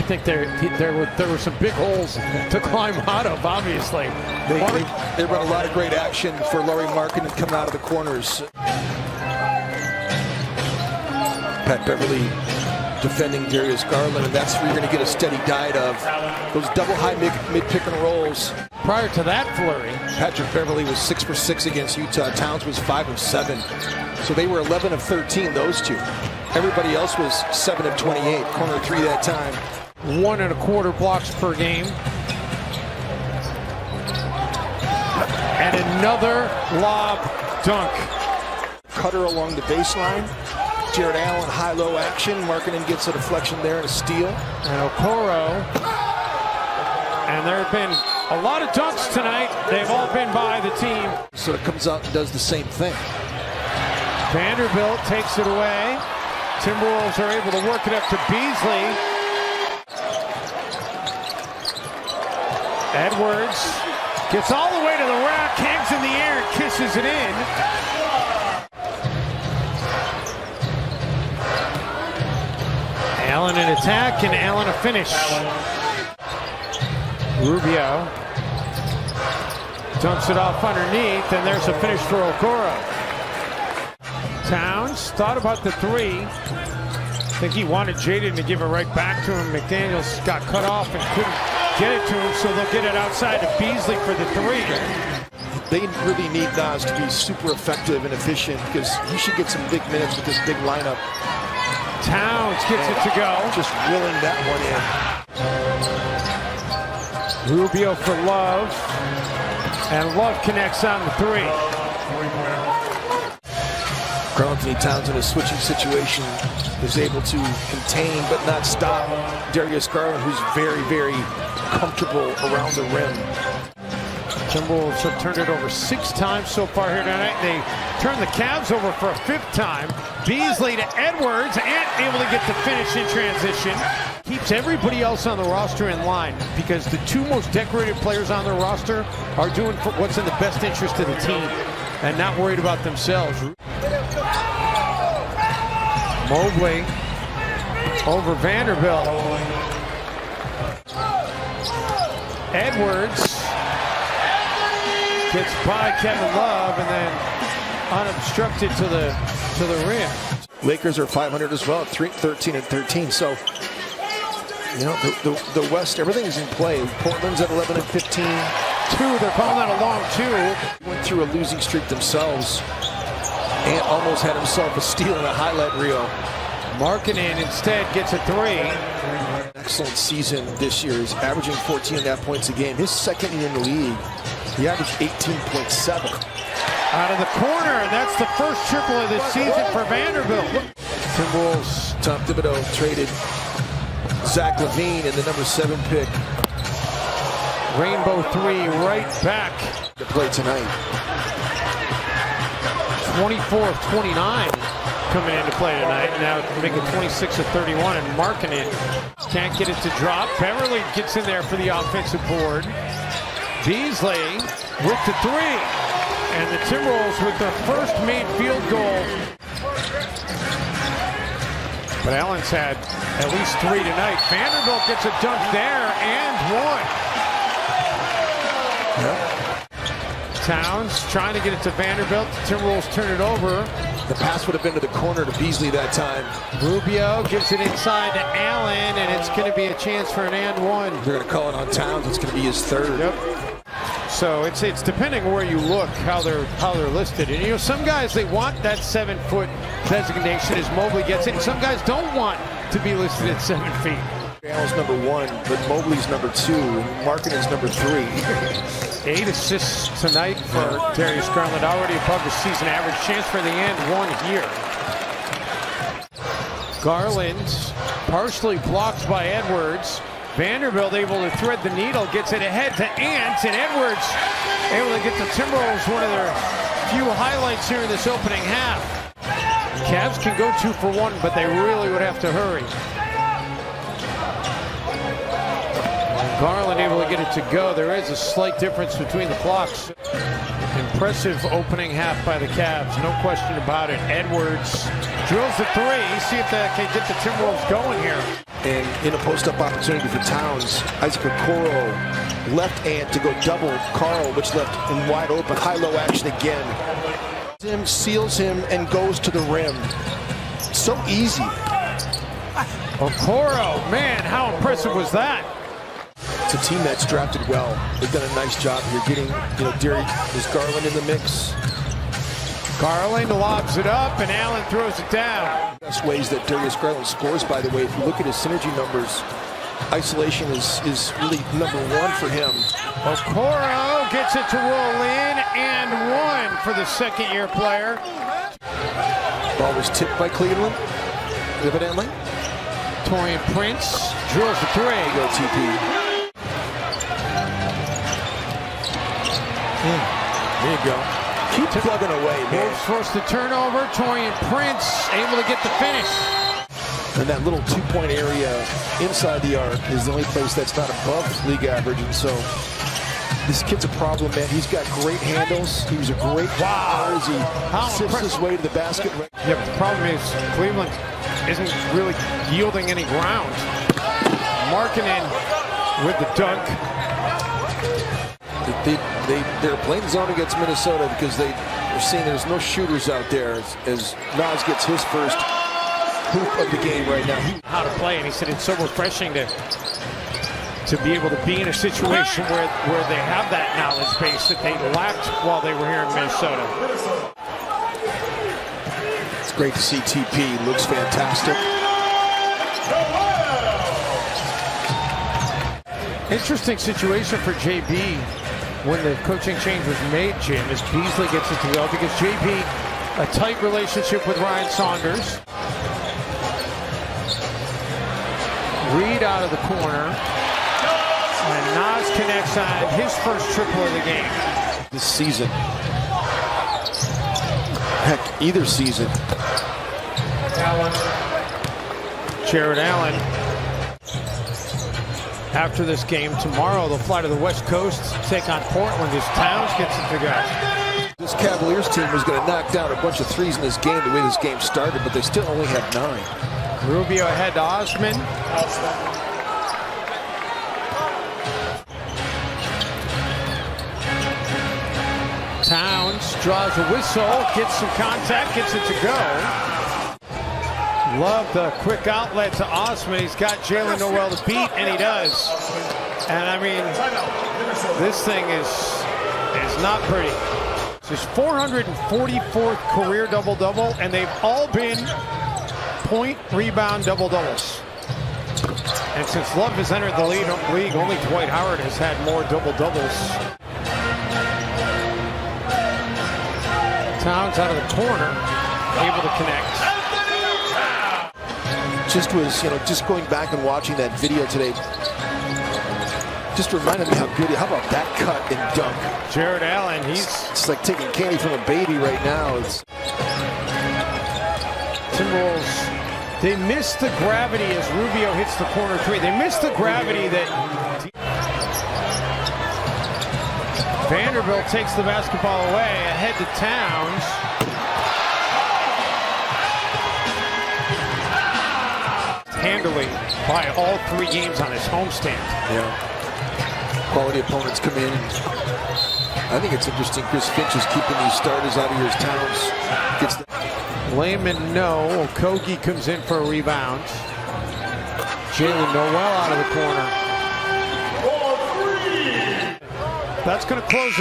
think there were some big holes to climb out of, obviously. They run a lot of great action for Lauri Markkanen coming out of the corners. Pat Beverly defending Darius Garland, and that's where you're going to get a steady diet of those double high mid pick and rolls. Prior to that flurry, Patrick Beverly was 6 for 6 against Utah. Towns was 5 of 7. So they were 11 of 13, those two. Everybody else was 7 of 28, corner 3 that time. 1.25 blocks per game. And another lob dunk. Cutter along the baseline. Jared Allen, high-low action. Markkanen gets a deflection there and a steal. And Okoro. And there have been a lot of dunks tonight. They've all been by the team. So it comes out and does the same thing. Vanderbilt takes it away. Timberwolves are able to work it up to Beasley. Edwards gets all the way to the rack, hangs in the air, and kisses it in. Allen in attack, and Allen a finish. Rubio dumps it off underneath, and there's a finish for Okoro. Towns thought about the three. I think he wanted Jaden to give it right back to him. McDaniels got cut off and couldn't get it to him, so they'll get it outside to Beasley for the three. They really need Nas to be super effective and efficient because he should get some big minutes with this big lineup. Towns gets it to go. Just willing that one in. Rubio for Love. And Love connects on the three. Karl-Anthony Towns in a switching situation is able to contain but not stop Darius Garland, who's very, very comfortable around the rim. Timberwolves have turned it over 6 times so far here tonight. They turned the Cavs over for a 5th time. Beasley to Edwards, and able to get the finish in transition. Keeps everybody else on the roster in line because the 2 most decorated players on their roster are doing what's in the best interest of the team and not worried about themselves. Mobley over Vanderbilt. Edwards gets by Kevin Love and then unobstructed to the rim. Lakers are 500 as well, 13 and 13. So, you know, the West, everything's in play. Portland's at 11 and 15. They're calling that a long 2. Went through a losing streak themselves and almost had himself a steal in a highlight reel. Markkanen instead gets a 3. Excellent season this year. He's averaging 14.5 points a game. His second year in the league, he averaged 18.7. Out of the corner, and that's the first triple of this season for Vanderbilt. Timberwolves. Tom Thibodeau traded Zach LaVine in the number 7 pick. Rainbow 3 right back. To play tonight. 24 of 29 coming into play tonight. Now making 26 of 31, and Markkanen can't get it to drop. Beverly gets in there for the offensive board. Beasley with the 3. And the Timberwolves with their first made field goal. But Allen's had at least 3 tonight. Vanderbilt gets a dunk there and 1. Yep. Towns trying to get it to Vanderbilt. The Timberwolves turn it over. The pass would have been to the corner to Beasley that time. Rubio gives it inside to Allen, and it's going to be a chance for an and 1. They're going to call it on Towns. It's going to be his 3rd. Yep. So it's depending where you look how they're listed. And you know, some guys, they want that 7-foot designation as Mobley gets it, and some guys don't want to be listed at 7 feet. Allen's number 1, but Mobley's number 2, and Markkanen's number 3. 8 assists tonight for Darius Garland, already above the season average. Chance for the and 1 here. Garland partially blocked by Edwards. Vanderbilt able to thread the needle, gets it ahead to Ant, and Edwards able to get the Timberwolves one of their few highlights here in this opening half. Cavs can go 2 for 1, but they really would have to hurry. Garland able to get it to go. There is a slight difference between the clocks. Impressive opening half by the Cavs, no question about it. Edwards drills the 3. See if they can get the Timberwolves going here. And in a post-up opportunity for Towns, Isaac Okoro left hand to go double Carl, which left him wide open. High-low action again. Tim seals him and goes to the rim. So easy. Okoro, man, how impressive was that? It's a team that's drafted well. They've done a nice job here getting, Darius Garland in the mix. Garland lobs it up, and Allen throws it down. Best ways that Darius Garland scores, by the way, if you look at his synergy numbers, isolation is really number one for him. Okoro gets it to roll in, and one for the second-year player. Ball was tipped by Cleveland, evidently. Torian Prince drills the three. Go TP. There you go. Keep plugging away, man. Wolves forced the turnover. Torian Prince able to get the finish. And that little two-point area inside the arc is the only place that's not above league average. And so this kid's a problem, man. He's got great handles. He was a great as he sifts his way to the basket. Yeah, but the problem is Cleveland isn't really yielding any ground. Markkanen with the dunk. They're playing zone against Minnesota because they're seeing there's no shooters out there as Nas gets his first hoop of the game right now. How to play, and he said it's so refreshing to be able to be in a situation where they have that knowledge base that they lacked while they were here in Minnesota. It's great to see TP. Looks fantastic. Interesting situation for JB when the coaching change was made, Jim, as Beasley gets it to go, because JB, a tight relationship with Ryan Saunders. Reed out of the corner. And Nas connects on his first triple of the game. This season. Heck, either season. Jared Allen. After this game tomorrow, they'll fly to the West Coast, take on Portland as Towns gets it to go. This Cavaliers team was going to knock down a bunch of threes in this game the way this game started, but they still only had 9. Rubio ahead to Osman. Towns draws a whistle, gets some contact, gets it to go. Love the quick outlet to Osman. He's got Jalen Noel to beat, and he does. And I mean, this thing is not pretty. It's his 444th career double-double, and they've all been point, rebound, double-doubles. And since Love has entered the league, only Dwight Howard has had more double-doubles. Towns out of the corner, able to connect. Just was, just going back and watching that video today, just reminded me how good, how about that cut and dunk? Jared Allen, it's like taking candy from a baby right now. Timberwolves, they missed the gravity as Rubio hits the corner three. They missed the gravity that Vanderbilt takes the basketball away, ahead to Towns. Handily by all 3 games on his homestand. Yeah. Quality opponents come in. I think it's interesting Chris Finch is keeping these starters out of here as Towns gets the Layman, no. Okogie comes in for a rebound. Jalen Noel out of the corner. That's going to close it.